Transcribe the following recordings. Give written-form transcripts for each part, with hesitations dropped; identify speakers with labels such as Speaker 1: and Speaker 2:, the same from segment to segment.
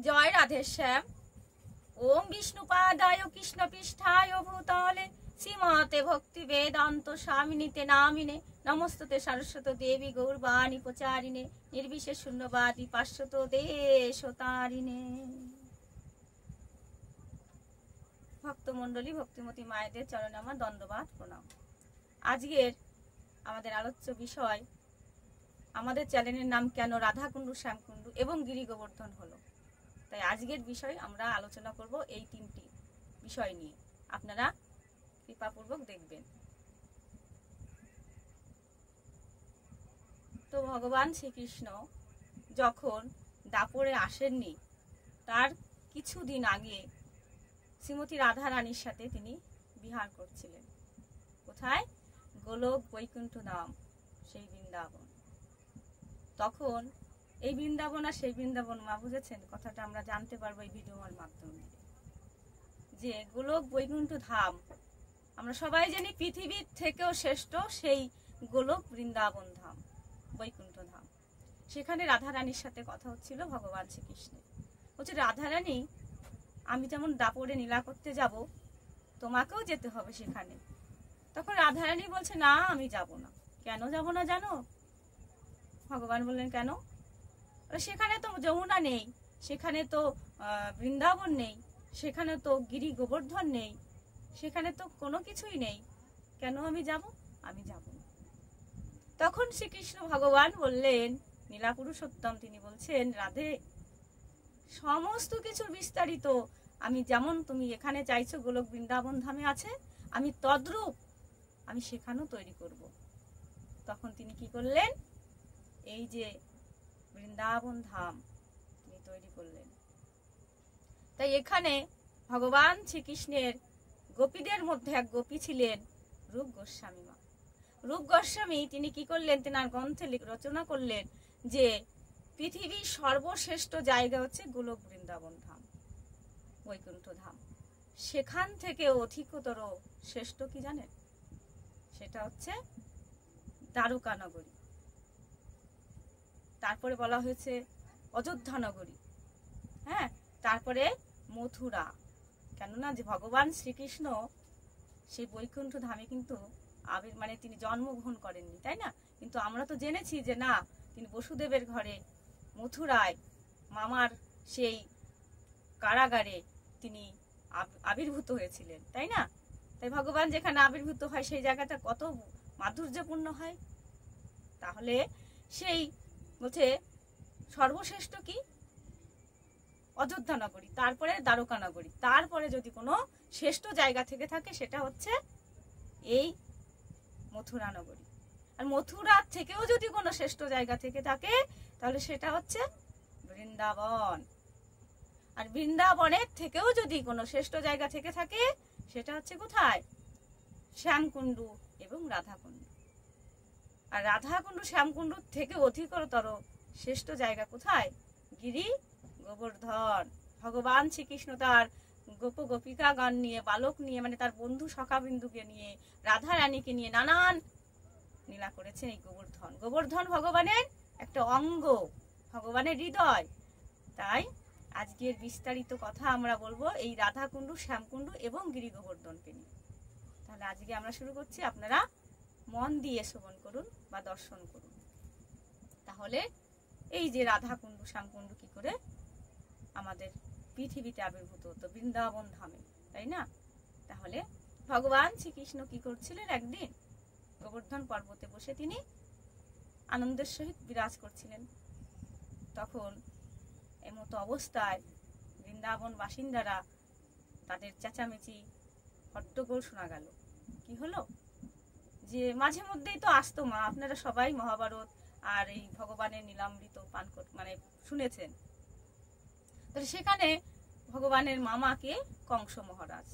Speaker 1: জয় রাধেশ্যাম। ওম বিষ্ণুপাদায় কৃষ্ণপৃষ্ঠায় ভূতলে শ্রীমতে ভক্তি বেদান্ত স্বামিনীতে নামিনে নমস্তুতে সরস্বত দেবী গৌরবাণী প্রচারিণে নির্বিশেষ শূন্যবাদী পার্শ্বত দেশতারিণে। ভক্তমণ্ডলী, ভক্তিমতী মায়েদের চরণে আমার দণ্ডবাদ প্রণাম। আজকের আমাদের আলোচ্য বিষয়, আমাদের চ্যানেলের নাম কেন রাধাকুণ্ডু, শ্যামকুণ্ডু এবং গিরি গোবর্ধন হলো। তাই আজকের বিষয় আমরা আলোচনা করব এই তিনটি বিষয় নিয়ে। আপনারা কৃপাপূর্বক দেখবেন। তো ভগবান শ্রীকৃষ্ণ যখন দাপরে আসেননি, তার কিছুদিন আগে শ্রীমতী রাধা রানীর সাথে তিনি বিহার করছিলেন। কোথায়? গোলক বৈকুণ্ঠ ধাম, সেই বৃন্দাবন। তখন এই বৃন্দাবন আর সেই বৃন্দাবন, মা বুঝেছেন কথাটা? আমরা জানতে পারবো এই ভিডিওর মাধ্যমে যে গোলক বৈকুণ্ঠ ধাম আমরা সবাই জানি পৃথিবীর থেকেও শ্রেষ্ঠ সেই গোলক বৃন্দাবন ধাম, বৈকুণ্ঠ ধাম। সেখানে রাধা রানীর সাথে কথা হচ্ছিল ভগবান শ্রীকৃষ্ণের। বলছে, রাধা রানী, আমি যেমন দাপরে লীলা করতে যাব, তোমাকেও যেতে হবে সেখানে। তখন রাধা রানী বলছে, না, আমি যাব না। কেন যাব না জানো? ভগবান বললেন, কেন? সেখানে তো যমুনা নেই, সেখানে তো বৃন্দাবন নেই, সেখানে তো গিরি গোবর্ধন নেই, সেখানে তো কোনো কিছুই নেই। কেন আমি যাব? আমি যাব না। তখন শ্রীকৃষ্ণ ভগবান বললেন, নীলা পুরুষোত্তম, তিনি বলছেন, রাধে, সমস্ত কিছুর বিস্তারিত আমি যেমন তুমি এখানে চাইছো গোলক বৃন্দাবন ধামে আছে, আমি তদ্রূপ আমি সেখানেও তৈরি করব। তখন তিনি কি করলেন? এই যে বৃন্দাবন ধাম তিনি তৈরি করলেন। তাই এখানে ভগবান শ্রীকৃষ্ণের গোপীদের মধ্যে এক গোপী ছিলেন রূপ গোস্বামী মা। রূপ গোস্বামী তিনি কি করলেন? তেনার গ্রন্থে রচনা করলেন যে পৃথিবীর সর্বশ্রেষ্ঠ জায়গা হচ্ছে গোলক বৃন্দাবন ধাম, বৈকুণ্ঠ ধাম। সেখান থেকে অধিকতর শ্রেষ্ঠ কি জানেন? সেটা হচ্ছে দ্বারকা নগরী। তারপরে বলা হয়েছে অযোধ্যা নগরী, হ্যাঁ, তারপরে মথুরা। কেননা যে ভগবান শ্রীকৃষ্ণ সেই বৈকুণ্ঠ ধামে কিন্তু মানে তিনি জন্মগ্রহণ করেননি, তাই না? কিন্তু আমরা তো জেনেছি যে না, তিনি বসুদেবের ঘরে মথুরায় মামার সেই কারাগারে তিনি আবির্ভূত হয়েছিলেন, তাই না? তাই ভগবান যেখানে আবির্ভূত হয় সেই জায়গাটা কত মাধুর্যপূর্ণ হয়। তাহলে সেই বলছে সর্বশ্রেষ্ঠ কি? অযোধ্যা নগরী, তারপরে দ্বারকা নগরী, তারপরে যদি কোনো শ্রেষ্ঠ জায়গা থেকে থাকে সেটা হচ্ছে এই মথুরা নগরী। আর মথুরার থেকেও যদি কোনো শ্রেষ্ঠ জায়গা থেকে থাকে তাহলে সেটা হচ্ছে বৃন্দাবন। আর বৃন্দাবনের থেকেও যদি কোনো শ্রেষ্ঠ জায়গা থেকে থাকে সেটা হচ্ছে কোথায়? শ্যামকুণ্ডু এবং রাধাকুণ্ডু। আর রাধাকুণ্ডু শ্যামকুণ্ডুর থেকে অধিকতর শ্রেষ্ঠ জায়গা কোথায়? গিরি গোবর্ধন। ভগবান শ্রীকৃষ্ণ তার গোপিকা গান নিয়ে, বালক নিয়ে, মানে তার বন্ধু সখাবিন্দুকে নিয়ে, রাধা রানীকে নিয়ে নানান লীলা করেছেন এই গোবর্ধন। গোবর্ধন ভগবানের একটা অঙ্গ, ভগবানের হৃদয়। তাই আজকের বিস্তারিত কথা আমরা বলবো এই রাধাকুণ্ডু, শ্যামকুণ্ডু এবং গিরি গোবর্ধনকে নিয়ে। তাহলে আজকে আমরা শুরু করছি। আপনারা মন দিয়ে শ্রবণ করুন বা দর্শন করুন। তাহলে এই যে রাধাকুণ্ডু, শ্যামকুণ্ডু কি করে আমাদের পৃথিবীতে আবির্ভূত হতো? বৃন্দাবন ধামে, তাই না? তাহলে ভগবান শ্রীকৃষ্ণ কি করছিলেন? একদিন গোবর্ধন পর্বতে বসে তিনি আনন্দের সহিত বিরাজ করছিলেন। তখন এমতো অবস্থায় বৃন্দাবন বাসিন্দারা তাদের চেঁচামেচি, হট্টগোল শোনা গেল। কি হলো? যে মাঝে মধ্যেই তো আসতো, মা আপনারা সবাই মহাভারত আর এই ভগবানের নীলামৃত পান মানে শুনেছেন। তাহলে সেখানে ভগবানের মামাকে কংস মহারাজ,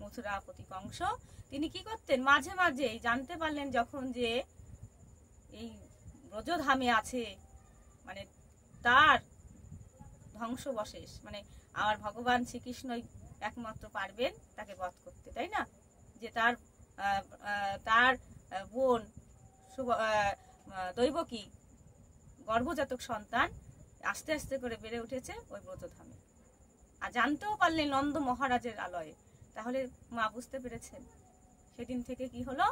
Speaker 1: মথুরাপতি কংস, তিনি কি করতেন? মাঝে মাঝে জানতে পারলেন যখন যে এই ব্রজধামে আছে, মানে তার ধ্বংসবশেষ, মানে আমার ভগবান শ্রীকৃষ্ণই একমাত্র পারবেন তাকে বধ করতে, তাই না? যে তার বোন দৈবকী গর্ভজাতক সন্তান আস্তে আস্তে করে বেড়ে উঠেছে ওই ব্রতধামে। আর জানতেও পারলেন নন্দ মহারাজের আলয়ে। তাহলে মা বুঝতে পেরেছেন সেদিন থেকে কি হলো,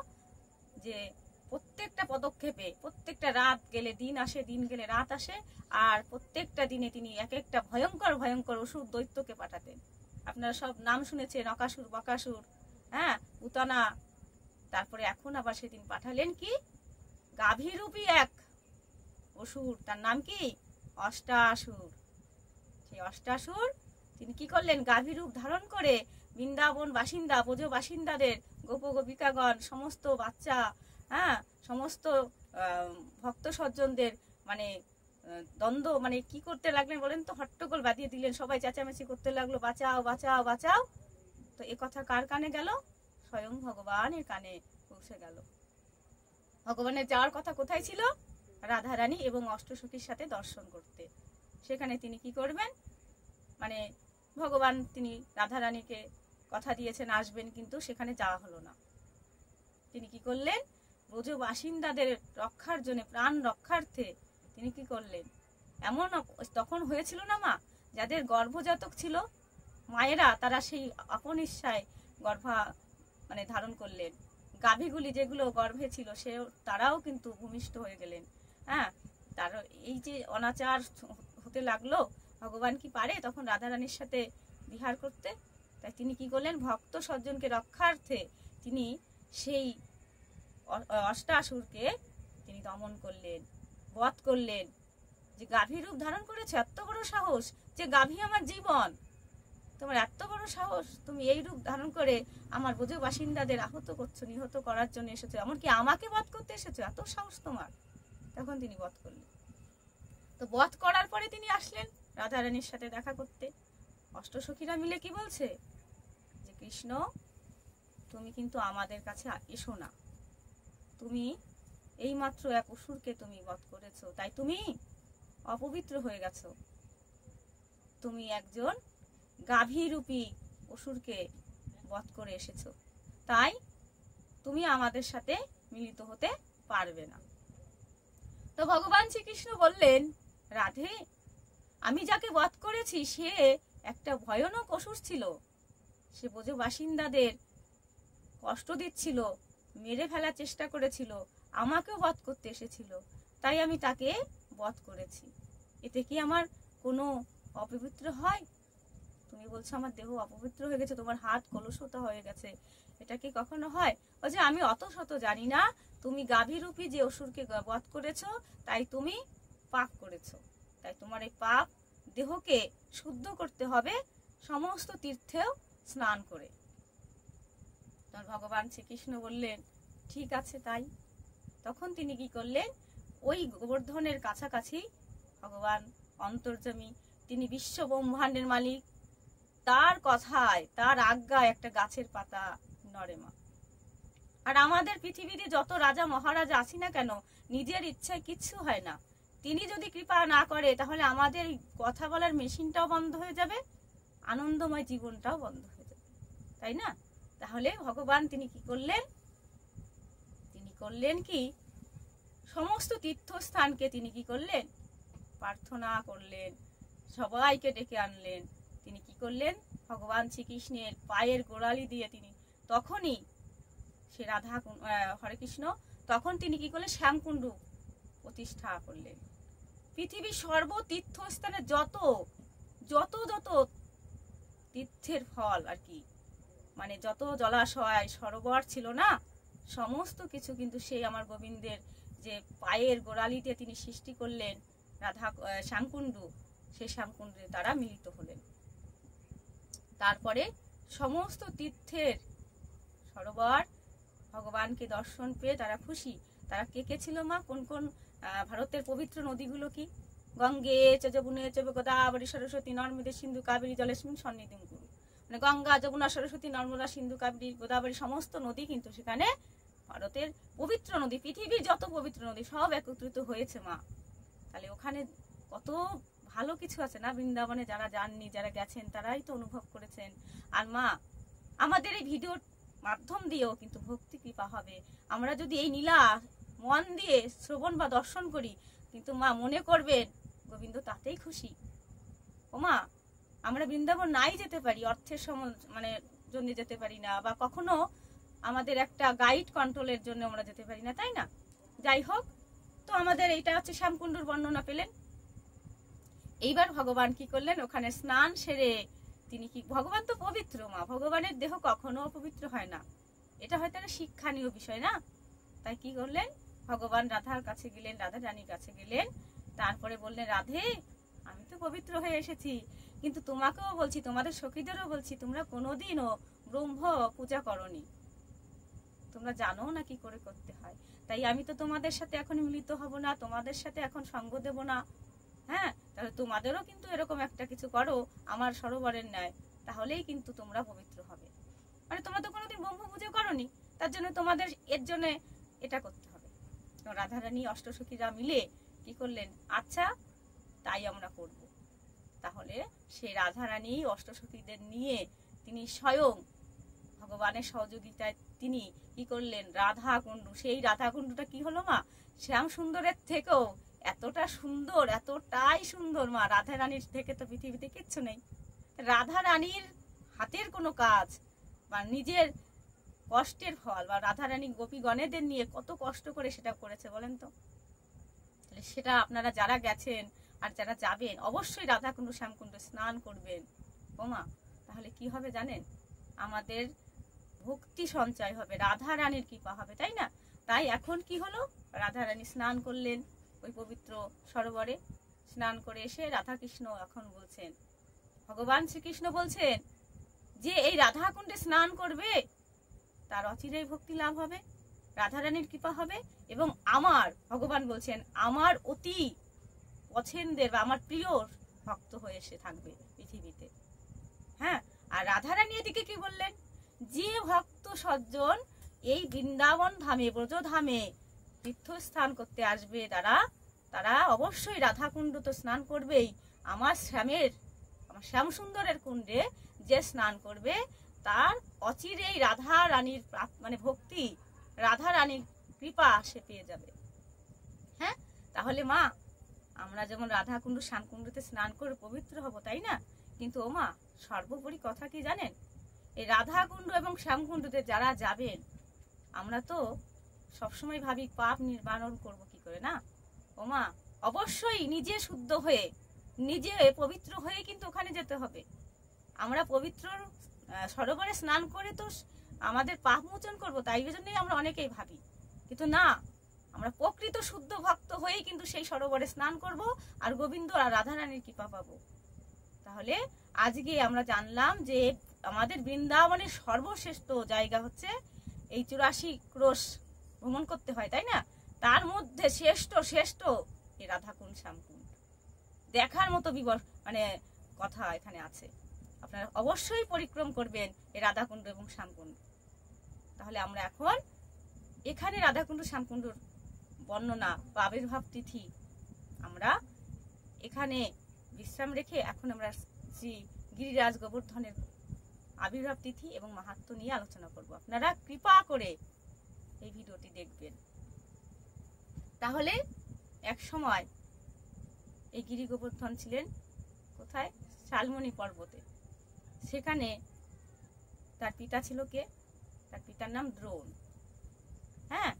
Speaker 1: যে প্রত্যেকটা পদক্ষেপে, প্রত্যেকটা রাত গেলে দিন আসে, দিন গেলে রাত আসে, আর প্রত্যেকটা দিনে তিনি এক একটা ভয়ঙ্কর ভয়ঙ্কর অসুর দৈত্যকে পাঠাতেন। আপনারা সব নাম শুনেছেন, অকাসুর, বকাসুর, হ্যাঁ, পুতনা। তারপরে এখন আবার সেদিন পাঠালেন কি, গাভীরূপী এক অসুর, তার নাম কি, অষ্টাসুর। সেই অষ্টাসুর তিনি কি করলেন, গাভী রূপ ধারণ করে বৃন্দাবন বাসিন্দা, ব্রজ বাসিন্দাদের, গোপ গোপিকাগণ, সমস্ত বাচ্চা, হ্যাঁ, সমস্ত ভক্ত সজ্জনদের মানে দ্বন্দ্ব, মানে কি করতে লাগলেন বলেন তো, হট্টগোল বাঁধিয়ে দিলেন। সবাই চেঁচামেচি করতে লাগলো, বাঁচাও বাঁচাও বাঁচাও। তো এ কথা কার কানে গেল, স্বয়ং ভগবানের কানে পৌঁছে গেল। ভগবানের যাওয়ার কথা কোথায় ছিল, রাধারানী এবং অষ্টসখীর সাথে দর্শন করতে। সেখানে তিনি কি করবেন, মানে ভগবান তিনি রাধারানীকে কথা দিয়েছেন আসবেন, কিন্তু সেখানে যাওয়া হলো না। তিনি কি করলেন, ব্রজ বাসিন্দাদের রক্ষার জন্য, প্রাণ রক্ষার্থে তিনি কি করলেন, এমন তখন হয়েছিল না মা, যাদের গর্ভজাতক ছিল মায়েরা, তারা সেই আপন ইচ্ছায় গর্ভা মানে ধারণ করলেন। গাভীগুলি যেগুলো গর্ভে ছিল সে তারাও কিন্তু ভূমিষ্ঠ হয়ে গেলেন। হ্যাঁ, তার এই যে অনাচার হতে লাগলো, ভগবান কি পারে তখন রাধারানীর সাথে বিহার করতে? তাই তিনি কি করলেন, ভক্ত সজ্জনকে রক্ষার্থে তিনি সেই অষ্টাসুরকে তিনি দমন করলেন, বধ করলেন। যে গাভী রূপ ধারণ করেছে, এত বড় সাহস, যে গাভী আমার জীবন, তোমার এত বড় সাহস, তুমি এই রূপ ধারণ করে আমার ব্রজ বাসিন্দাদের আহত করছো, নিহত করার জন্য এসেছো, এমনকি আমাকে বধ করতে এসেছো, এত সাহস তোমার। তখন তিনি বধ করলেন। তো বধ করার পরে তিনি আসলেন রাধারানীর সাথে দেখা করতে। অষ্টসখীরা মিলে কি বলছে, যে কৃষ্ণ তুমি কিন্তু আমাদের কাছে এসো না, তুমি এইমাত্র এক অসুরকে তুমি বধ করেছো, তাই তুমি অপবিত্র হয়ে গেছো, তুমি একজন গাভীরূপী অসুরকে বধ করে এসেছো, তাই তুমি আমাদের সাথে মিলিত হতে পারবে না। তো ভগবান শ্রীকৃষ্ণ বললেন, রাধে, আমি যাকে বধ করেছি সে একটা ভয়ানক অসুর ছিল, সে ব্রজ বাসিন্দাদের কষ্ট দিচ্ছিল, মেরে ফেলার চেষ্টা করেছিল, আমাকেও বধ করতে এসেছিল, তাই আমি তাকে বধ করেছি। এতে কি আমার কোনো অপবিত্র হয়? তুমি বলছো আমার দেহ অপবিত্র হয়ে গেছে, তোমার হাত কলুষতা হয়ে গেছে, এটা কি কখনো হয়? বলছে আমি অত শত জানি না, তুমি গাভীরূপী যে অসুরকে বধ করেছো তাই তুমি পাপ করেছো, তাই তোমার এই পাপ দেহকে শুদ্ধ করতে হবে সমস্ত তীর্থেও স্নান করে। তখন ভগবান শ্রীকৃষ্ণ বললেন, ঠিক আছে তাই। তখন তিনি কি করলেন, ওই গোবর্ধনের কাছাকাছি ভগবান অন্তর্যামী, তিনি বিশ্ব ব্রহ্মাণ্ডের মালিক, তার কথায়, তার আজ্ঞায় একটা গাছের পাতা নড়ে মা। আর আমাদের পৃথিবীতে যত রাজা মহারাজা আছি না কেন, নিজের ইচ্ছায় কিচ্ছু হয় না। তিনি যদি কৃপা না করে তাহলে আমাদের কথা বলার মেশিনটাও বন্ধ হয়ে যাবে, আনন্দময় জীবনটাও বন্ধ হয়ে যাবে, তাই না? তাহলে ভগবান তিনি কি করলেন, তিনি করলেন কি, সমস্ত তীর্থস্থানকে তিনি কি করলেন, প্রার্থনা করলেন, সবাইকে ডেকে আনলেন। তিনি কি করলেন, ভগবান শ্রীকৃষ্ণের পায়ের গোড়ালি দিয়ে তিনি তখনই সে রাধা হরে কৃষ্ণ, তখন তিনি কি করলেন, শ্যামকুণ্ড প্রতিষ্ঠা করলেন। পৃথিবীর সর্বতীর্থস্থানে যত যত যত তীর্থের ফল আর কি, মানে যত জলাশয় সরোবর ছিল না, সমস্ত কিছু কিন্তু সেই আমার গোবিন্দের যে পায়ের গোড়ালিতে তিনি সৃষ্টি করলেন রাধা শ্যামকুণ্ড, সেই শ্যামকুণ্ডে তারা মিলিত হলেন। তারপরে সমস্ত তীর্থের সরোবর ভগবানকে দর্শন পেয়ে তারা খুশি। তারা কে কে ছিল মা, কোন কোন ভারতের পবিত্র নদীগুলো কি, গঙ্গে চ যমুনে চ গোদাবরী সরস্বতী নর্মদে সিন্ধু কাবেরী জলেস্মিন সন্নিধিং কুরু, মানে গঙ্গা যমুনা সরস্বতী নর্মদা সিন্ধু কাবেরী গোদাবরী সমস্ত নদী কিন্তু সেখানে ভারতের পবিত্র নদী, পৃথিবীর যত পবিত্র নদী সব একত্রিত হয়েছে মা। তাহলে ওখানে কত ভালো কিছু আছে না, বৃন্দাবনে যারা যাননি, যারা গেছেন তারাই তো অনুভব করেছেন। আর মা আমাদের এই ভিডিওর মাধ্যম দিয়েও কিন্তু ভক্তি কৃপা হবে। আমরা যদি এই নীলা মন দিয়ে শ্রবণ বা দর্শন করি, কিন্তু মা মনে করবেন গোবিন্দ তাতেই খুশি। ওমা, আমরা বৃন্দাবন নাই যেতে পারি, অর্থের মানে জন্য যেতে পারি না, বা কখনো আমাদের একটা গাইড কন্ট্রোলের জন্য আমরা যেতে পারি না, তাই না? যাই হোক, তো আমাদের এইটা হচ্ছে শ্যামকুণ্ডুর বর্ণনা পেলেন। এইবার ভগবান কি করলেন, ওখানে স্নান সেরে তিনি কি, ভগবান তো পবিত্র মা, ভগবানের দেহ কখনো অপবিত্র হয় না, এটা হয়তো একটা শিক্ষণীয় বিষয় না? তাই কি করলেন, ভগবান রাধার কাছে গেলেন, রাধা রানীর কাছে গেলেন, তারপরে বললেন, রাধে আমি তো পবিত্র হয়ে এসেছি, কিন্তু তোমাকেও বলছি, তোমাদের সখীদেরও বলছি, তোমরা কোনোদিনও ব্রহ্ম পূজা করনি, তোমরা জানো না কি করে করতে হয়। তাই আমি তো তোমাদের সাথে এখন মিলিত হব না, তোমাদের সাথে এখন সঙ্গ দেব না। হ্যাঁ, তাহলে তোমাদেরও কিন্তু এরকম একটা কিছু করো আমার সরোবরের ন্যায়, তাহলেই কিন্তু তোমরা পবিত্র হবে। মানে তোমরা তো কোনোদিন ব্রহ্ম পূজা করনি, তার জন্য তোমাদের এর জন্য এটা করতে হবে। রাধারানী অষ্টসখীরা মিলে কি করলেন, আচ্ছা তাই আমরা করব। তাহলে সেই রাধারানী অষ্টসখীদের নিয়ে তিনি স্বয়ং ভগবানের সহযোগিতায় তিনি কি করলেন, রাধা কুণ্ডু, সেই রাধা কুণ্ডুটা কি হলো মা, শ্যাম সুন্দরের থেকেও এতটা সুন্দর, এতটাই সুন্দর মা, রাধা রানীর থেকে তো পৃথিবীতে কিচ্ছু নেই। রাধা রানীর হাতের কোনো কাজ বা নিজের কষ্টের ফল, বা রাধা রানী গোপীগণেদের নিয়ে কত কষ্ট করে সেটা করেছে বলেন তো। তাহলে সেটা আপনারা যারা গেছেন আর যারা যাবেন, অবশ্যই রাধাকুণ্ড শ্যামকুণ্ডে স্নান করবেন ওমা। তাহলে কি হবে জানেন, আমাদের ভক্তি সঞ্চয় হবে, রাধা রানীর কৃপা হবে, তাই না? তাই এখন কি হলো, রাধা রানী স্নান করলেন ওই পবিত্র সরোবরে, স্নান করে এসে রাধা কৃষ্ণ এখন বলছেন, ভগবান শ্রীকৃষ্ণ বলছেন যে এই রাধা কুণ্ডে স্নান করবে তার অচিরেই ভক্তি লাভ হবে, রাধা রানীর কৃপা হবে, এবং আমার ভগবান বলছেন আমার অতি পছন্দের বা আমার প্রিয় ভক্ত হয়ে এসে থাকবে পৃথিবীতে। হ্যাঁ, আর রাধা রানী এদিকে কি বললেন, যে ভক্ত সজ্জন এই বৃন্দাবন ধামে, ব্রজধামে তীর্থস্থান করতে আসবে, তারা অবশ্যই রাধা কুণ্ড তো স্নান করবেই, আমার শ্যাম সুন্দরের কুণ্ডে যে স্নান করবে তার অচিরেই রাধা রানীর মানে ভক্তি, রাধা রানীর কৃপা সে পেয়ে যাবে। হ্যাঁ, তাহলে মা আমরা যেমন রাধা কুণ্ড শ্যামকুণ্ডতে স্নান করে পবিত্র হব, তাই না? কিন্তু ও মা, সর্বোপরি কথা কি জানেন, এই রাধা কুণ্ড এবং শ্যামকুণ্ডতে যারা যাবেন, আমরা তো সবসময় ভাবি পাপ নির্বারণ করবো কি করে, না ও মা? অবশ্যই নিজে শুদ্ধ হয়ে, নিজে পবিত্র হয়ে কিন্তু ওখানে যেতে হবে। আমরা পবিত্র সরোবরে স্নান করে তো আমাদের পাপ মোচন করবো, তাই জন্যই আমরা অনেকেই ভাবি, কিন্তু না, আমরা প্রকৃত শুদ্ধ ভক্ত হয়েই কিন্তু সেই সরোবরে স্নান করব আর গোবিন্দ আর রাধা রানীর কৃপা পাবো। তাহলে আজকে আমরা জানলাম যে আমাদের বৃন্দাবনের সর্বশ্রেষ্ঠ জায়গা হচ্ছে এই 84 ক্রোশ ভ্রমণ করতে হয়, তাই না? তার মধ্যে শ্রেষ্ঠ এই রাধাকুণ্ড শ্যামকুণ্ড দেখার মতো মানে কথা এখানে আছে। আপনারা অবশ্যই পরিক্রম করবেন এই রাধাকুণ্ড এবং শ্যামকুণ্ড। তাহলে আমরা এখন এখানে রাধাকুণ্ড শ্যামকুণ্ডর বর্ণনা বা আবির্ভাব তিথি আমরা এখানে বিশ্রাম রেখে এখন আমরা শ্রী গিরিরাজ গোবর্ধনের আবির্ভাব তিথি এবং মাহাত্ম্য নিয়ে আলোচনা করব। আপনারা কৃপা করে এই ভিডিওটি দেখবেন। তাহলে এক সময় এই গিরি গোবর্ধন ছিলেন কোথায়, শালমণি পর্বতে। সেখানে তার পিতা ছিল কে, তার পিতার নাম দ্রোণ। হ্যাঁ,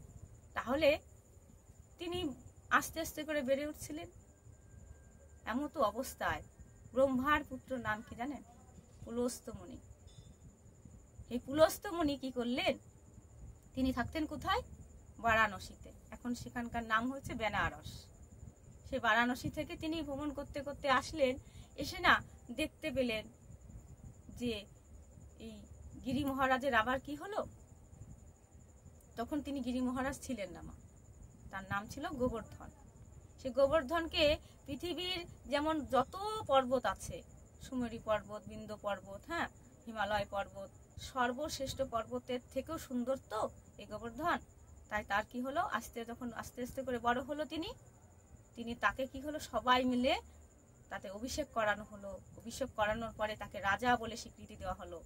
Speaker 1: তাহলে তিনি আস্তে আস্তে করে বেড়ে উঠছিলেন। এমতো অবস্থায় ব্রহ্মার পুত্র নাম কি জানেন, পুলস্ত্য মুনি। এই পুলস্ত্য মুনি কি করলেন, তিনি থাকতেন কোথায়, বারাণসীতে। এখন সেখানকার নাম হচ্ছে বেনারস। সে বারাণসী থেকে তিনি ভ্রমণ করতে করতে আসলেন, এসে না দেখতে পেলেন যে এই গিরি মহারাজের আবার কি হলো। তখন তিনি গিরি মহারাজ ছিলেন না মা, তার নাম ছিল গোবর্ধন। সে গোবর্ধনকে পৃথিবীর যেমন যত পর্বত আছে, সুমেরু পর্বত, বিন্ধ্য পর্বত, হ্যাঁ, হিমালয় পর্বত, সর্বশ্রেষ্ঠ পর্বতের থেকেও সুন্দর তো এই গোবর্ধন। তাই তার কি হলো, যখন আস্তে আস্তে করে বড় হলো তিনি তাকে কি হলো, সবাই মিলে তাতে অভিষেক করানো হলো। অভিষেক করানোর পরে তাকে রাজা বলে স্বীকৃতি দেওয়া হলো।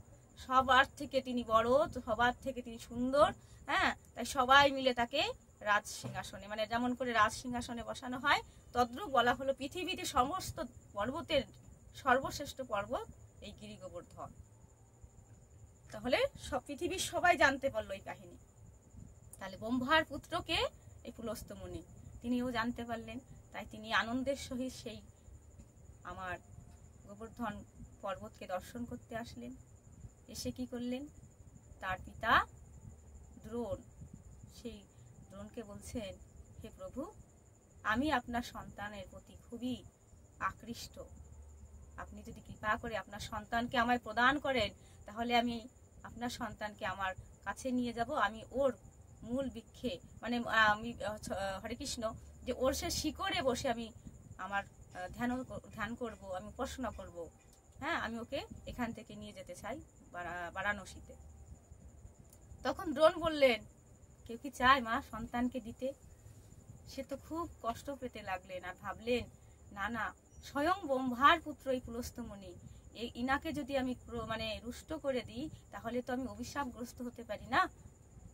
Speaker 1: সবার থেকে তিনি বড়, সবার থেকে তিনি সুন্দর। হ্যাঁ, তাই সবাই মিলে তাকে রাজ সিংহাসনে, মানে যেমন করে রাজ সিংহাসনে বসানো হয়, তদ্রূপ বলা হলো পৃথিবীতে সমস্ত পর্বতের সর্বশ্রেষ্ঠ পর্বত এই গিরি গোবর্ধন। তাহলে সব পৃথিবীর সবাই জানতে পারলো এই কাহিনী। তাহলে ব্রহ্মার পুত্রকে এই পুলস্ত্য মুনি, তিনিও জানতে পারলেন। তাই তিনি আনন্দের সহিত সেই আমার গোবর্ধন পর্বতকে দর্শন করতে আসলেন। এসে কি করলেন, তার পিতা দ্রোণ, সেই দ্রোণকে বলছেন, হে প্রভু, আমি আপনার সন্তানের প্রতি খুবই আকৃষ্ট। আপনি যদি কৃপা করে আপনার সন্তানকে আমায় প্রদান করেন, তাহলে আমি আপনার সন্তানকে আমার কাছে নিয়ে যাব। আমি ওর মূল বৃক্ষে, মানে আমি হরে কৃষ্ণ, যে ওর সে শিকড়ে বসে আমি আমার ধ্যান করব, আমি উপাসনা করব। হ্যাঁ, আমি ওকে এখান থেকে নিয়ে যেতে চাই বারাণসীতে। তখন দ্রোণ বললেন, কেউ কি চায় মা সন্তানকে দিতে? সে তো খুব কষ্ট পেতে লাগলেন, আর ভাবলেন, না না, স্বয়ং ব্রহ্মার পুত্র এই পুলস্ত্য মুনি, এই ইনাকে যদি আমি মানে রুষ্ট করে দিই, তাহলে তো আমি অভিশাপগ্রস্ত হতে পারি না।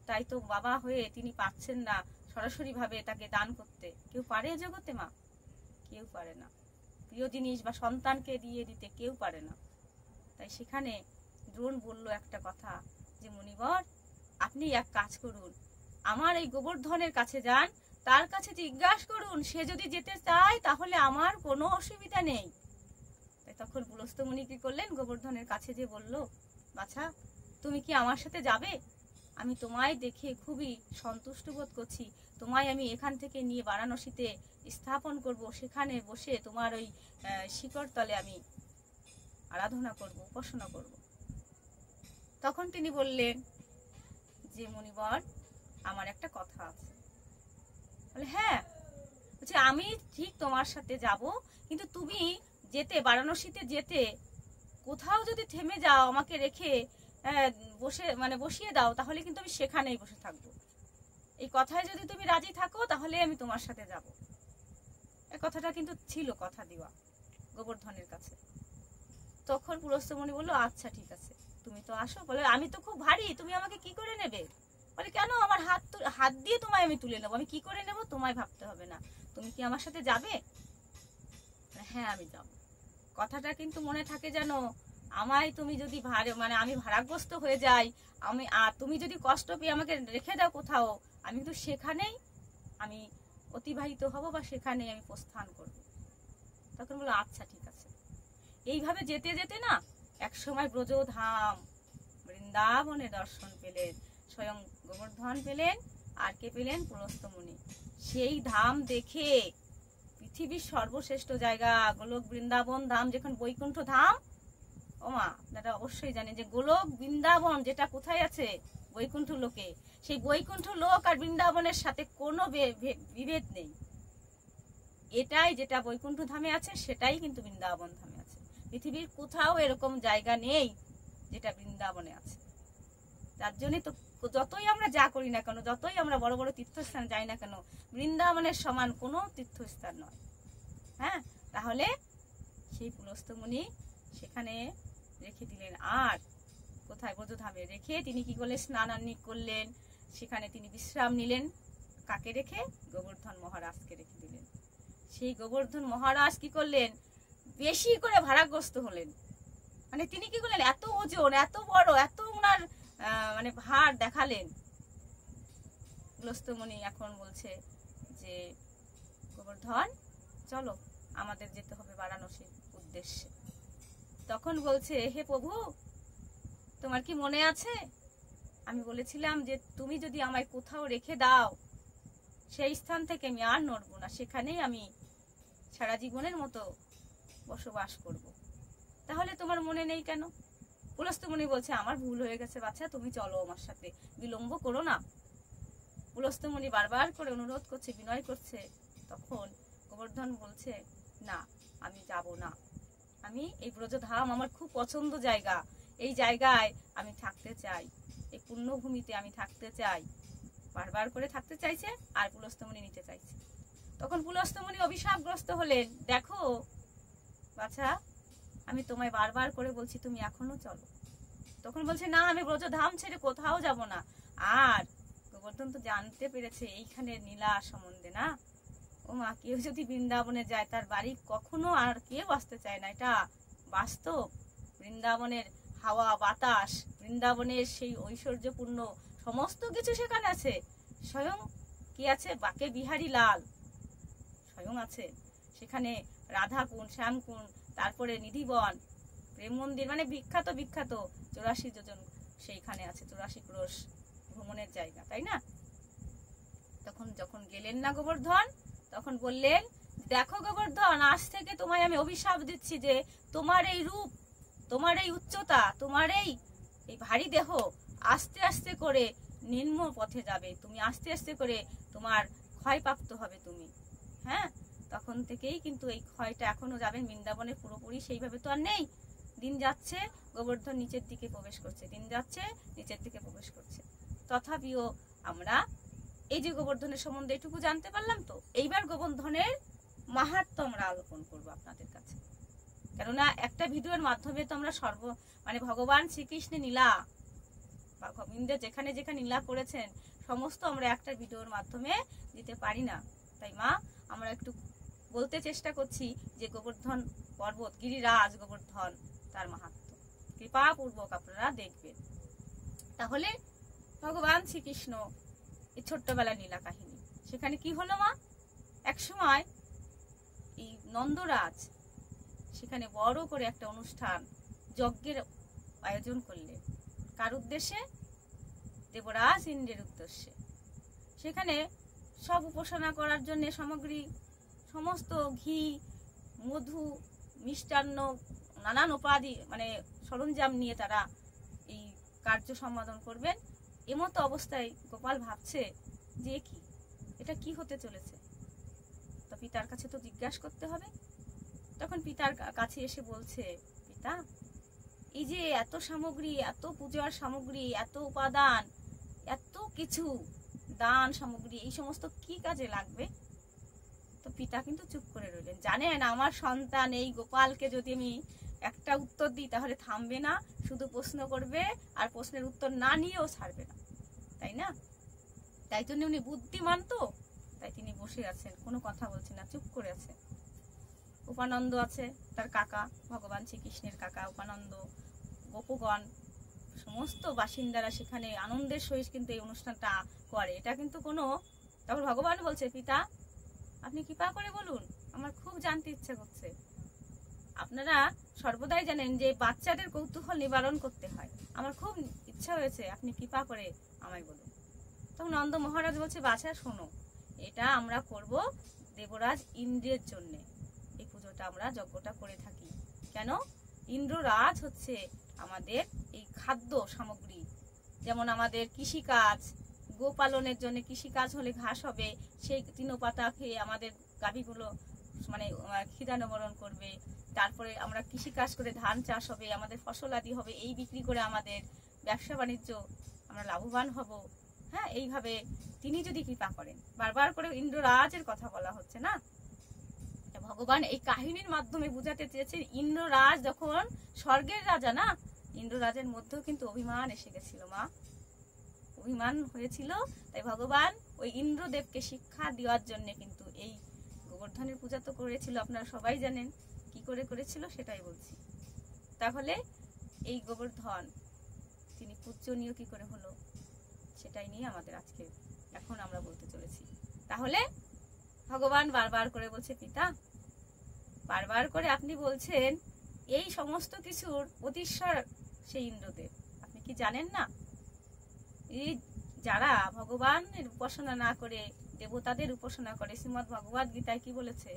Speaker 1: তাই তো বাবা হয়ে তিনি পাচ্ছেন না সরাসরি ভাবে তাকে দান করতে। কেউ পারে জগতে মা? কেউ পারে না। প্রিয় জিনিস বা সন্তানকে দিয়ে দিতে কেউ পারে না। তাই সেখানে দ্রোণ বলল একটা কথা, যে মুনিবর, আপনি এক কাজ করুন, আমার এই গোবর্ধনের কাছে যান, তার কাছে জিজ্ঞাসা করুন, সে যদি যেতে চায় তাহলে আমার কোনো অসুবিধা নেই। তাই তখন পুলস্ত্য মুনি কি করলেন, গোবর্ধনের কাছে যে বলল, বাছা, তুমি কি আমার সাথে যাবে? আমি তোমায় দেখে খুবই সন্তুষ্ট বোধ করছি। তোমায় আমি এখান থেকে নিয়ে বারাণসীতে স্থাপন করব, সেখানে বসে তোমার ওই শিকড় তলে আমি আরাধনা করব, উপাসনা করব। তখন তিনি বললেন যে মুনিবর, আমার একটা কথা আছে। বলে, হ্যাঁ। বলছে, আমি ঠিক তোমার সাথে যাব, কিন্তু তুমি যেতে বারাণসীতে যেতে কোথাও যদি থেমে যাও, আমাকে রেখে বসিয়ে দাও, তাহলে কিন্তু আমি সেখানেই বসে থাকবো। এই কথায় যদি তুমি রাজি থাকো, তাহলে আমি তোমার সাথে যাব। এই কথাটা কিন্তু ছিল কথা দেওয়া গোবর্ধনের কাছে। তখন পুলস্ত্য মুনি বললো, আচ্ছা ঠিক আছে, তুমি তো আসো। বলে, আমি তো খুব ভারী, তুমি আমাকে কি করে নেবে? বলে, কেন, আমার হাত দিয়ে তোমায় আমি তুলে নেবো। আমি কি করে নেবো তোমায় ভাবতে হবে না। তুমি কি আমার সাথে যাবে? হ্যাঁ, আমি যাব। কথাটা কিন্তু মনে থাকে যেন, আমায় তুমি যদি আমি ভারাগ্রস্ত হয়ে যাই, তুমি যদি কষ্ট পেয়ে আমাকে রেখে দাও কোথাও, আমি তো সেখানেই আমি অতিবাহিত হব, বা সেখানেই আমি প্রস্থান করব। তখন বললো, আচ্ছা ঠিক আছে। এইভাবে যেতে যেতে না, এক সময় ব্রজধাম বৃন্দাবনে দর্শন পেলেন, স্বয়ং গোবর্ধন পেলেন, আর কে পেলেন, পুলস্ত্য মুনি। সেই ধাম দেখে, পৃথিবীর সর্বশ্রেষ্ঠ জায়গা গোলক বৃন্দাবন ধাম, যেখানে বৈকুণ্ঠ ধাম, ওমা আপনারা অবশ্যই জানেন যে গোলক বৃন্দাবন যেটা কোথায় আছে, বৈকুণ্ঠ লোকে। সেই বৈকুণ্ঠ লোক আর বৃন্দাবনের সাথে কোনো বিভেদ নেই। এটাই যেটা বৈকুণ্ঠ ধামে আছে, সেটাই কিন্তু বৃন্দাবন ধামে আছে। পৃথিবীর কোথাও এরকম জায়গা নেই যেটা বৃন্দাবনে আছে। তার জন্য তো যতই আমরা যা করি না কেন, যতই আমরা বড় বড় তীর্থস্থান যাই না কেন, বৃন্দাবনের সমান কোনো তীর্থস্থান নয়। হ্যাঁ, তাহলে সেই পুলস্ত্য মুনি সেখানে রেখে দিলেন। আর কোথায়, ব্রজধামে রেখে তিনি কি করলেন, স্নানান্নিক করলেন, সেখানে তিনি বিশ্রাম নিলেন। কাকে রেখে? গোবর্ধন মহারাজকে রেখে দিলেন। সেই গোবর্ধন মহারাজ কি করলেন, বেশি করে ভারাগ্রস্ত হলেন। মানে তিনি কি করলেন, এত ওজন, এত বড়, এত ওনার ভার দেখালেন। পুলস্ত্য মুনি এখন বলছে যে, গোবর্ধন চলো, আমাদের যেতে হবে বারাণসীর উদ্দেশ্যে। তখন বলছে, হে প্রভু, তোমার কি মনে আছে আমি বলেছিলাম যে তুমি যদি আমায় কোথাও রেখে দাও, সেই স্থান থেকে আমি আর নড়বো না, সেখানেই আমি সারা জীবনের মতো বসবাস করব। তাহলে তোমার মনে নেই কেন? পুলস্ত্য মুনি বলছে, আমার ভুল হয়ে গেছে বাচ্চা, তুমি চলো আমার সাথে, বিলম্ব করো না। পুলস্ত্য মুনি বারবার করে অনুরোধ করছে, বিনয় করছে। তখন গোবর্ধন বলছে, না, আমি যাব না। আমি এই ব্রজধাম আমার খুব পছন্দ জায়গা, এই জায়গায় আমি থাকতে চাই, এই পুণ্যভূমিতে আমি থাকতে চাই। বারবার করে থাকতে চাইছে, আর পুলস্ত্য মুনি নিতে চাইছে। তখন পুলস্ত্য মুনি অভিশাপগ্রস্ত হলেন, দেখো বাছা, আমি তোমায় বারবার করে বলছি, তুমি এখনো চলো, তখন বলছে না, আমি ব্রজধাম ছেড়ে কোথাও যাব না। আর গোবর্ধন তো জানতে পেরেছে এইখানে নীলা সম্বন্ধে, না ও মা, কেউ যদি বৃন্দাবনে যায় তার বাড়ি কখনো আর কেউ আসতে চায় না, এটা বাস্তব। বৃন্দাবনের হাওয়া বাতাস, বৃন্দাবনের সেই ঐশ্বর্যপূর্ণ সমস্ত কিছু সেখানে আছে। স্বয়ং কি আছে, বাকে বিহারী লাল স্বয়ং আছে সেখানে, রাধাকুণ্ড, শ্যামকুণ্ড, তারপরে নিধিবন, প্রেম মন্দির, মানে বিখ্যাত বিখ্যাত 84 যোজন সেইখানে আছে, 84 ক্রোশ ভ্রমণের জায়গা, তাই না? তখন যখন গেলেন না গোবর্ধন, তখন বললেন, দেখো গোবর্ধন, আজ থেকে তোমায় আমি অভিশাপ দিচ্ছি যে তোমার এই রূপ, তোমার এই উচ্চতা, তোমার এই ভারী দেহ আস্তে আস্তে করে নিম্ন পথে যাবে, তুমি আস্তে আস্তে করে তোমার ক্ষয়প্রাপ্ত হবে তুমি। হ্যাঁ, তখন থেকেই কিন্তু এই ক্ষয়টা এখনো যাবেন বৃন্দাবনে পুরোপুরি সেইভাবে তো আর নেই। দিন যাচ্ছে, গোবর্ধন নিচের দিকে প্রবেশ করছে, দিন যাচ্ছে নিচের দিকে প্রবেশ করছে। তথাপিও আমরা এই যে গোবর্ধনের সম্বন্ধে এটুকু জানতে পারলাম। তো এইবার গোবর্ধনের মাহাত্ম্য আমরা আলোচন করবো আপনাদের কাছে, কেননা একটা ভিডিওর মাধ্যমে তো আমরা মানে ভগবান শ্রীকৃষ্ণের লীলা বা গোবিন্দ যেখানে যেখানে লীলা করেছেন সমস্ত আমরা একটা ভিডিওর মাধ্যমে দিতে পারি না। তাই মা, আমরা একটু বলতে চেষ্টা করছি যে গোবর্ধন পর্বত, গিরিরাজ গোবর্ধন, তার মাহাত্ম্য কৃপাপূর্বক আপনারা দেখবেন। তাহলে ভগবান শ্রীকৃষ্ণ এই ছোট্টবেলার লীলা কাহিনী, সেখানে কি হলো মা, এক সময় এই নন্দরাজ সেখানে বড় করে একটা অনুষ্ঠান, যজ্ঞের আয়োজন করলেন। কার উদ্দেশ্যে? দেবরাজ ইন্দ্রের উদ্দেশ্যে। সেখানে সব উপাসনা করার জন্য সামগ্রী, সমস্ত ঘি, মধু, মিষ্টান্ন, নানান উপাধি মানে সরঞ্জাম নিয়ে তারা এই কার্য সম্পাদন করবেন। এমতো অবস্থায় গোপাল ভাবছে যে কি, এটা কি হতে চলেছে, তো পিতার কাছে তো জিজ্ঞাসা করতে হবে। তখন পিতার কাছে এসে বলছে, পিতা, এই যে এত সামগ্রী, এত পূজার সামগ্রী, এত উপাদান, এত কিছু দান সামগ্রী, এই সমস্ত কি কাজে লাগবে? তো পিতা কিন্তু চুপ করে রইলেন। জানেন, আমার সন্তান এই গোপালকে যদি আমি একটা উত্তর দিই তাহলে থামবে না, শুধু প্রশ্ন করবে আর প্রশ্নের উত্তর না নিয়েও ছাড়বে না, তাই না? তাই জন্য উনি বুদ্ধিমান তো, তাই তিনি বসে আছেন, কোনো কথা বলছেন না, চুপ করে আছেন। উপানন্দ আছে, তার কাকা, ভগবান শ্রীকৃষ্ণের কাকা উপানন্দ, গোপগণ, সমস্ত বাসিন্দারা সেখানে আনন্দের সহিত কিন্তু এই অনুষ্ঠানটা করে। এটা কিন্তু কোনো, তারপর ভগবান বলছে, পিতা আপনি কৃপা করে বলুন, আমার খুব জানতে ইচ্ছা করছে। আপনারা সর্বদাই জানেন যে বাচ্চাদের কৌতূহল নিবারণ করতে হয়, আমার খুব ইচ্ছা হয়েছে, আপনি কৃপা করে আমায় বলুন। তখন নন্দ মহারাজ বলছে, বাছা শোনো, এটা আমরা করব দেবরাজ ইন্দ্রের জন্য, এই পুজোটা আমরা যজ্ঞটা করে থাকি। কেন? ইন্দ্ররাজ হচ্ছে আমাদের এই খাদ্য সামগ্রী, যেমন আমাদের কৃষিকাজ, গোপালনের জন্য কৃষিকাজ হলে ঘাস হবে, সেই তৃণপাতা খেয়ে আমাদের গাভীগুলো মানে খিদা নিবারণ করবে। তারপরে আমরা কৃষিকাজ করে ধান চাষ হবে, আমাদের ফসল আদি হবে, এই বিক্রি করে আমাদের ব্যবসা বাণিজ্য আমরা লাভবান হব। হ্যাঁ, এইভাবে তিনি যদি কৃপা করেন, বারবার করে ইন্দ্ররাজের কথা বলা হচ্ছে না, ভগবান এই কাহিনীর মাধ্যমে বুঝাতে চেয়েছে, ইন্দ্ররাজ যখন স্বর্গের রাজা না, ইন্দ্ররাজের মধ্যেও কিন্তু অভিমান এসে গেছিল মা, অভিমান হয়েছিল। তাই ভগবান ওই ইন্দ্রদেবকে শিক্ষা দেওয়ার জন্য কিন্তু এই গোবর্ধনের পূজা তো করেছিল, আপনারা সবাই জানেন কি করে করেছিল, সেটাই বলছি। তাহলে এই গোবর্ধন তিনি পূজনীয় কি করে হলো, সেটাই নিয়ে আমাদের আজকে এখন আমরা বলতে চলেছি। তাহলে ভগবান বারবার করে বলছে, পিতা বারবার করে আপনি বলছেন এই সমস্ত কিছুর অধীশ্বর সেই ইন্দ্রদেব, আপনি কি জানেন না? এই যারা ভগবানের উপাসনা না করে দেবতাদের উপাসনা করে, শ্রীমদ্ ভগবদ গীতায় কি বলেছে,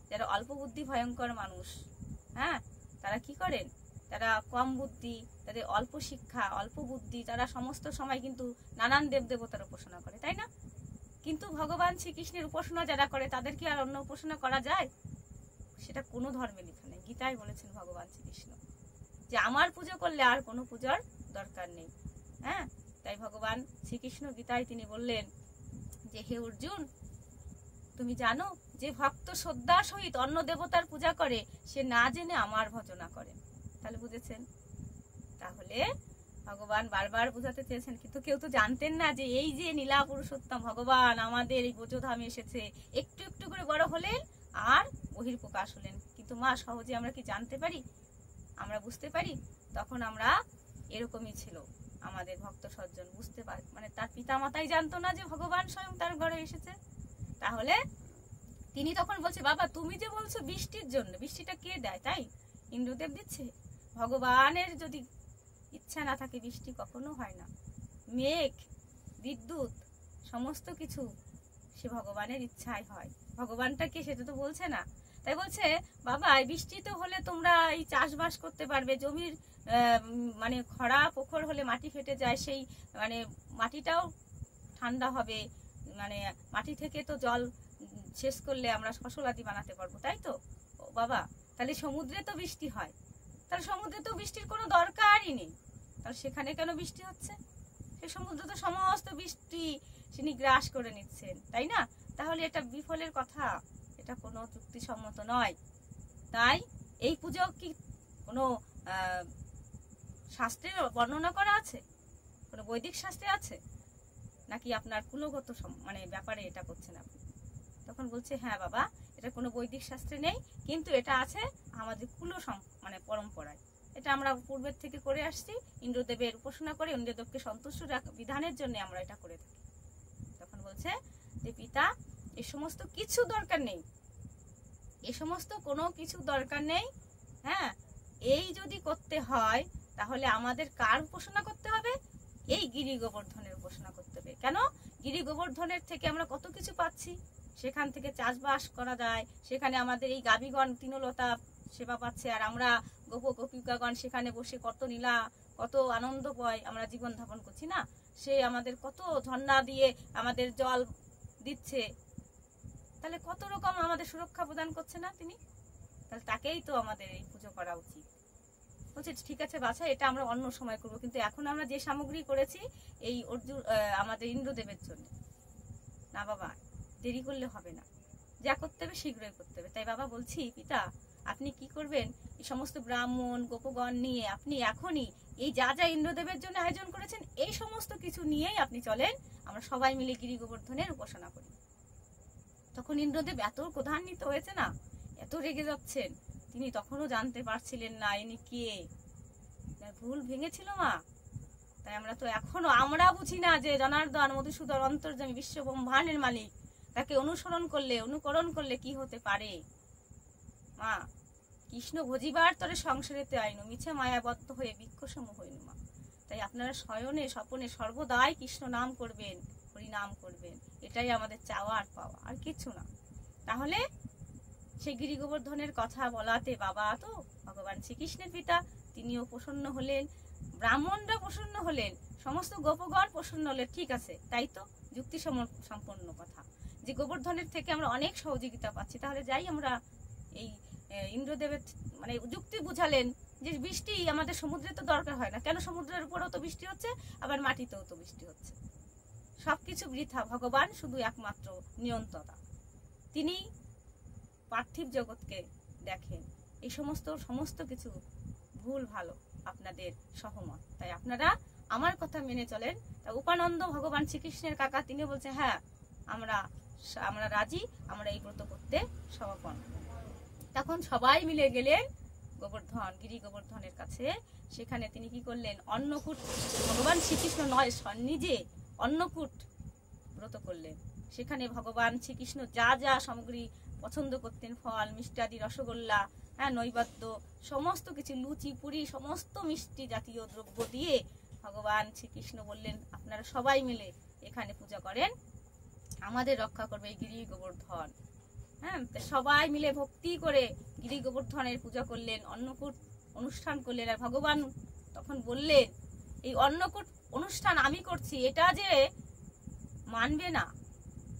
Speaker 1: যারা অল্প বুদ্ধি ভয়ঙ্কর মানুষ, হ্যাঁ, তারা কি করেন, তারা কম বুদ্ধি, তাদের অল্প শিক্ষা, অল্প বুদ্ধি, তারা সমস্ত সময় কিন্তু নানান দেব দেবতার উপাসনা করে, তাই না? কিন্তু ভগবান শ্রীকৃষ্ণের উপাসনা যারা করে তাদের কি আর অন্য উপাসনা করা যায়? সেটা কোনো ধর্মে লেখা নেই। গীতায় বলেছেন ভগবান শ্রীকৃষ্ণ যে আমার পুজো করলে আর কোনো পূজার দরকার নেই। হ্যাঁ, তাই ভগবান শ্রীকৃষ্ণ গীতায় তিনি বললেন যে, হে অর্জুন, তুমি জানো যে ভক্ত শ্রদ্ধা সহিত অন্য দেবতার পূজা করে সে না জেনে আমার ভজনা করে। তাহলে বুঝেছেন? তাহলে ভগবান বারবার বোঝাতে চেয়েছেন, কিন্তু কেউ তো জানতেন না যে এই যে নীলা পুরুষোত্তম ভগবান আমাদের এই ব্রজধামে এসেছে। একটু একটু করে বড় হলেন আর বহির্প্রকাশ হলেন। কিন্তু মা সহজে আমরা কি জানতে পারি, আমরা বুঝতে পারি? তখন আমরা এরকমই ছিল আমাদের ভক্ত সজ্জন, বুঝতে পারি মানে তার পিতা মাতাই জানতো না যে ভগবান স্বয়ং তার ঘরে এসেছে। তাহলে তিনি তখন বলছে, বাবা তুমি যে বলছো বৃষ্টির জন্য, বৃষ্টিটা কে দেয়? তাই ইন্দ্রদেব দিচ্ছে? ভগবানের যদি ইচ্ছা না থাকে বৃষ্টি কখনো হয় না। মেঘ, বিদ্যুৎ, সমস্ত কিছু সে ভগবানের ইচ্ছায় হয়। ভগবানটা কে সেটা তো বলছে না। তাই বলছে, বাবা বৃষ্টি তো হলে তোমরা এই চাষবাস করতে পারবে, জমির মানে খরা পোখর হলে মাটি ফেটে যায়, সেই মানে মাটিটাও ঠান্ডা হবে, মানে মাটি থেকে তো জল শেষ করলে আমরা ফসল আদি বানাতে পারবো, তাই তো? ও বাবা, তাহলে সমুদ্রে তো বৃষ্টি হয়, তাহলে সমুদ্রে তো বৃষ্টির কোনো দরকারই নেই, তাহলে সেখানে কেন বৃষ্টি হচ্ছে? সে সমুদ্র তো সমস্ত বৃষ্টি তিনি গ্রাস করে নিচ্ছেন, তাই না? তাহলে এটা বিফলের কথা, এটা কোনো যুক্তিসম্মত নয়। তাই এই পুজো কি কোনো শাস্ত্রে বর্ণনা করা আছে, কোনো বৈদিক শাস্ত্রে আছে, নাকি আপনার কুলগত মানে ব্যাপারে এটা করছেন আপনি? তখন বলছে, হ্যাঁ বাবা, এটা কোনো বৈদিক শাস্ত্রে নেই, কিন্তু এটা আছে আমাদের কুল মানে পরম্পরায়। এটা আমরা পূর্বের থেকে করে আসছি, ইন্দ্রদেবের উপাসনা করে ইন্দ্রদেবকে সন্তুষ্ট বিধানের জন্য আমরা এটা করে থাকি। তখন বলছে যে পিতা এ সমস্ত কিছু দরকার নেই, এ সমস্ত কোনো কিছু দরকার নেই। হ্যাঁ, এই যদি করতে হয় তাহলে আমাদের কার উপাসনা করতে হবে? এই গিরি গোবর্ধনের উপাসনা করতে হবে। কেন? গিরি গোবর্ধনের থেকে আমরা কত কিছু পাচ্ছি, সেখান থেকে চাষবাস করা যায়, সেখানে আমাদের এই গাভীগণ তৃণলতা সেবা পাচ্ছে, আর আমরা গোপ গোপিকাগণ সেখানে বসে কত নীলা কত আনন্দ পায়, আমরা জীবন ধাপন করছি না? সে আমাদের কত ঝর্ণা দিয়ে আমাদের জল দিচ্ছে, তাহলে কত রকম আমাদের সুরক্ষা প্রদান করছে না তিনি? তাহলে তাকেই তো আমাদের এই পুজো করা উচিত। বলছে ঠিক আছে বাছা, এটা আমরা অন্য সময় করবো, কিন্তু এখন আমরা যে সামগ্রী করেছি এই অর্জুন আমাদের ইন্দ্রদেবের জন্য। না বাবা, দেরি করলে হবে না, যা করতে হবে শীঘ্রই করতে হবে। তাই বাবা বলছি, পিতা আপনি কি করবেন, এই সমস্ত ব্রাহ্মণ গোপগণ নিয়ে আপনি এখনই এই যা যা ইন্দ্রদেবের জন্য আয়োজন করেছেন এই সমস্ত কিছু নিয়েই আপনি চলেন, আমরা সবাই মিলে গিরি গোবর্ধনের উপাসনা করি। তখন ইন্দ্রদেব এত ক্রোধান্বিত হয়েছে না, এত রেগে যাচ্ছেন, তিনি তখনও জানতে পারছিলেন না ইনি কে। ভুল ভেঙেছিল মা। তাই আমরা তো এখনো আমরা বুঝি না যে জনার্দন মধুসূদন অন্তর্যামী বিশ্ব ব্রহ্মাণ্ডের মালিক, তাকে অনুসরণ করলে অনুকরণ করলে কি হতে পারে। মা, কৃষ্ণ ভজিবার তরে সংসারেতে আইনু, মিছে মায়াবদ্ধ হয়ে বৃক্ষসম হইনু মা। তাই আপনারা শয়নে স্বপনে সর্বদাই কৃষ্ণ নাম করবেন, হরিনাম করবেন, এটাই আমাদের চাওয়া আর পাওয়া, আর কিছু না। তাহলে সেই গিরি গোবর্ধনের কথা বলাতে বাবা তো ভগবান শ্রীকৃষ্ণের পিতা, তিনিও প্রসন্ন হলেন, ব্রাহ্মণরা প্রসন্ন হলেন, সমস্ত গোপগণ প্রসন্ন হলেন। ঠিক আছে, তাই তো যুক্তি সম্পন্ন কথা, যে গোবর্ধনের থেকে আমরা অনেক সহযোগিতা পাচ্ছি, তাহলে যাই আমরা এই ইন্দ্রদেবের মানে যুক্তি বুঝালেন যে বৃষ্টি আমাদের সমুদ্রে তো দরকার হয় না, কেন সমুদ্রের উপরেও তো বৃষ্টি হচ্ছে, আবার মাটিতেও তো বৃষ্টি হচ্ছে, সবকিছু বৃথা, ভগবান শুধু একমাত্র নিয়ন্ত্রতা, তিনি পার্থিব জগৎকে দেখেন। এই সমস্ত কিছু ভুল ভালো আপনাদের সহমত, তাই আপনারা আমার কথা মেনে চলেন। তা উপানন্দ ভগবান শ্রীকৃষ্ণের কাকা, তিনি বলছে হ্যাঁ আমরা রাজি, আমরা এই ব্রত করতে সমর্পণ। তখন সবাই মিলে গেলেন গোবর্ধন গিরি গোবর্ধনের কাছে। সেখানে তিনি কি করলেন, অন্নকূট, ভগবান শ্রীকৃষ্ণ নয় নিজে অন্নকূট ব্রত করলেন। সেখানে ভগবান শ্রীকৃষ্ণ যা যা সামগ্রী পছন্দ করতেন, ফল মিষ্টাদি রসগোল্লা, হ্যাঁ নৈবেদ্য, সমস্ত কিছু লুচি পুরি সমস্ত মিষ্টি জাতীয় দ্রব্য দিয়ে ভগবান শ্রীকৃষ্ণ বললেন আপনারা সবাই মিলে এখানে পূজা করেন, আমাদের রক্ষা করবে এই গিরি গোবর্ধন। হ্যাঁ, সবাই মিলে ভক্তি করে গিরি গোবর্ধনের পূজা করলেন, অন্নকূট অনুষ্ঠান করলেন। আর ভগবান তখন বললেন এই অন্নকূট অনুষ্ঠান আমি করছি, এটা যে মানবে না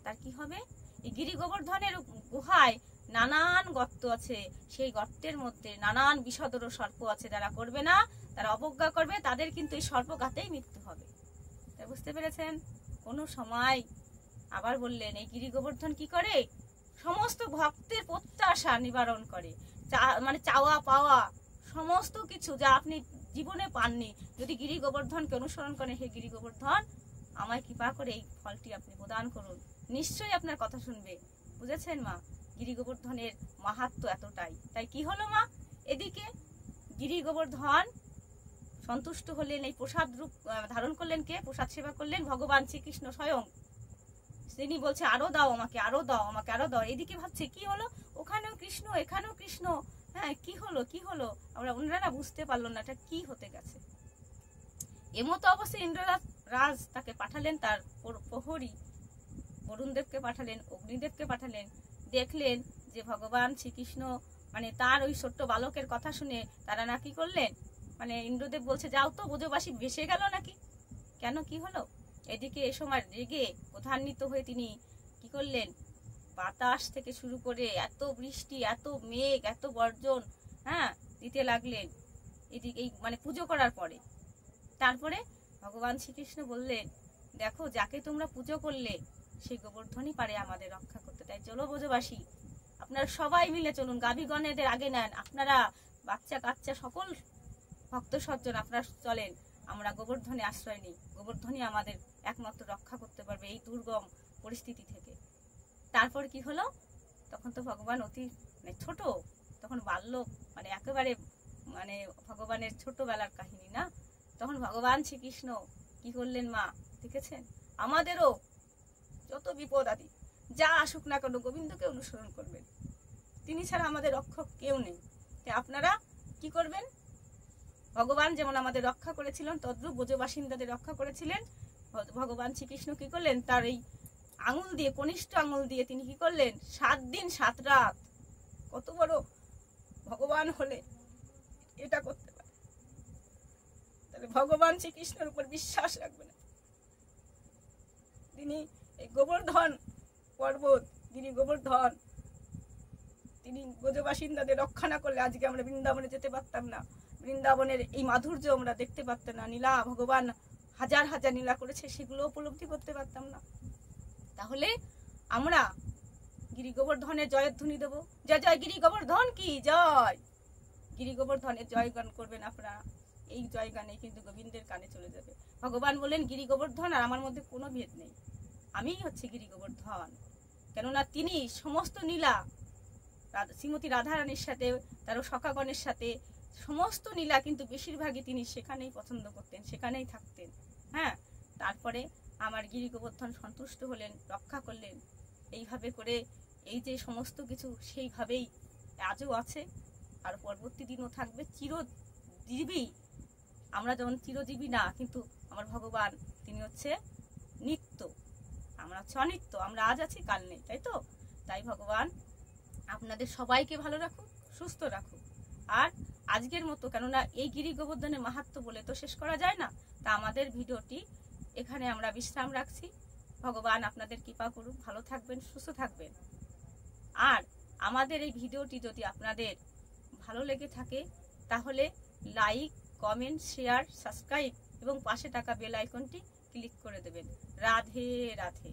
Speaker 1: তার কি হবে। এই গিরি গোবর্ধনের গুহায় নানান গর্ত আছে, সেই গর্তের মধ্যে নানান বিষধর সর্প আছে, যারা করবে না, তারা অবজ্ঞা করবে, তাদের কিন্তু এই সর্পঘাতেই মৃত্যু হবে। তাই বুঝতে পেরেছেন? কোনো সময় আবার বললেন এই গিরি গোবর্ধন কি করে, সমস্ত ভক্তের প্রত্যাশা নিবারণ করে, মানে চাওয়া পাওয়া সমস্ত কিছু যা আপনি জীবনে পাননি, যদি গিরি গোবর্ধনকে অনুসরণ করেন, হে গিরি গোবর্ধন আমায় কৃপা করে এই ফলটি আপনি প্রদান করুন, নিশ্চয়ই আপনার কথা শুনবে। বুঝেছেন মা, গিরি গোবর্ধনের মাহাত্ম্য এতটাই। তাই কি হলো মা, এদিকে গিরি গোবর্ধন সন্তুষ্ট হলেন, এই প্রসাদ রূপ ধারণ করলেন। কে প্রসাদ সেবা করলেন? ভগবান শ্রীকৃষ্ণ স্বয়ং। তিনি বলছে আরো দাও আমাকে, আরো দাও আমাকে, আরো দাও। এদিকে ভাবছে কি হলো, ওখানেও কৃষ্ণ এখানেও কৃষ্ণ, হ্যাঁ কি হলো কি হলো, আমরা ওনারা বুঝতে পারলো না এটা কি হতে গেছে। এমতো অবস্থায় ইন্দ্ররাজ তাকে পাঠালেন, তার প্রহরী বরুণদেবকে পাঠালেন, অগ্নিদেবকে পাঠালেন। দেখলেন যে ভগবান শ্রীকৃষ্ণ মানে তার ওই ছোট্ট বালকের কথা শুনে তারা না কি করলেন, মানে ইন্দ্রদেব বলছে যাও তো, ব্রজবাসী ভেসে গেল নাকি, কেন কি হলো। এদিকে এ সময় রেগে প্রধান্বিত হয়ে তিনি কি করলেন, বাতাস থেকে শুরু করে এত বৃষ্টি, এত মেঘ, এত বর্জন হ্যাঁ দিতে লাগলেন। এদিকে মানে পুজো করার পরে তারপরে ভগবান শ্রীকৃষ্ণ বললেন, দেখো যাকে তোমরা পুজো করলে সেই গোবর্ধনই পারে আমাদের রক্ষা করতে। তাই চলো ব্রজবাসী, আপনারা সবাই মিলে চলুন, গাভীগণেদের আগে নেন, আপনারা বাচ্চা কাচ্চা সকল ভক্ত সজ্জন আপনারা চলেন, আমরা গোবর্ধনে আশ্রয় নিই, গোবর্ধনই আমাদের একমাত্র রক্ষা করতে পারবে এই দুর্গম পরিস্থিতি থেকে। তারপর কি হলো, তখন তো ভগবান অতি মানে ছোট, তখন বাল্য মানে একেবারে মানে ভগবানের ছোটবেলার কাহিনী না। তখন ভগবান শ্রীকৃষ্ণ কি করলেন মা, দেখেছেন আমাদেরও যত বিপদ আদি যা আসুক না কেন গোবিন্দকে অনুসরণ করবেন, তিনি ছাড়া আমাদের রক্ষক কেউ নেই। তাই আপনারা কি করবেন, ভগবান যেমন আমাদের রক্ষা করেছিলেন তদ্রূপ ব্রজবাসিন্দাদের রক্ষা করেছিলেন। ভগবান শ্রীকৃষ্ণ কি করলেন, তার এই আঙুল দিয়ে, কনিষ্ঠ আঙুল দিয়ে তিনি কি করলেন, 7 দিন 7 রাত, কত বড় ভগবান হলে এটা করতে পারে। তাহলে ভগবান শ্রীকৃষ্ণের উপর বিশ্বাস রাখবে না। তিনি এই গোবর্ধন পর্বত, গিরি গোবর্ধন, তিনি ব্রজবাসিন্দাদের রক্ষা না করলে আজকে আমরা বৃন্দাবনে যেতে পারতাম না, বৃন্দাবনের এই মাধুর্য আমরা দেখতে পারতাম না, নীলা ভগবান হাজার হাজার নীলা করেছে সেগুলো উপলব্ধি করতে পারতাম না। তাহলে আমরা গিরি গোবর্ধনের জয়ের ধ্বনি দেবো, জয় জয় গিরি গোবর্ধন কি জয়। গিরি গোবর্ধনের জয়গান করবেন আপনারা, এই জয়গানে কিন্তু গোবিন্দের কানে চলে যাবে। ভগবান বলেন গিরি গোবর্ধন আর আমার মধ্যে কোনো ভেদ নেই, আমিই হচ্ছে গিরি গোবর্ধন। কেননা তিনি সমস্ত নীলা শ্রীমতী রাধারানীর সাথে, তার সখাগণের সাথে সমস্ত নীলা কিন্তু বেশিরভাগই তিনি সেখানেই পছন্দ করতেন, সেখানেই থাকতেন। হ্যাঁ, তারপরে আমার গিরি গোবর্ধন সন্তুষ্ট হলেন, রক্ষা করলেন। এইভাবে করে এই যে সমস্ত কিছু সেইভাবেই আজও আছে, আর পরবর্তী দিনও থাকবে, চিরজীবী। আমরা যেমন চিরজীবী না, কিন্তু আমার ভগবান তিনি হচ্ছে নিত্য, আমরা হচ্ছে অনিত্য, আমরা আজ আছি কাল নেই, তাই তো। তাই ভগবান আপনাদের সবাইকে ভালো রাখুক, সুস্থ রাখুক। আর আজকের মতো, কেননা এই গিরি গোবর্ধনের মাহাত্ম্য বলে তো শেষ করা যায় না, তা আমাদের ভিডিওটি এখানে আমরা বিশ্রাম রাখছি। ভগবান আপনাদের কৃপা করুক, ভালো থাকবেন, সুস্থ থাকবেন। আর আমাদের এই ভিডিওটি যদি আপনাদের ভালো লেগে থাকে তাহলে লাইক, কমেন্ট, শেয়ার, সাবস্ক্রাইব এবং পাশে থাকা বেল আইকনটি ক্লিক করে দেবেন। রাধে রাধে।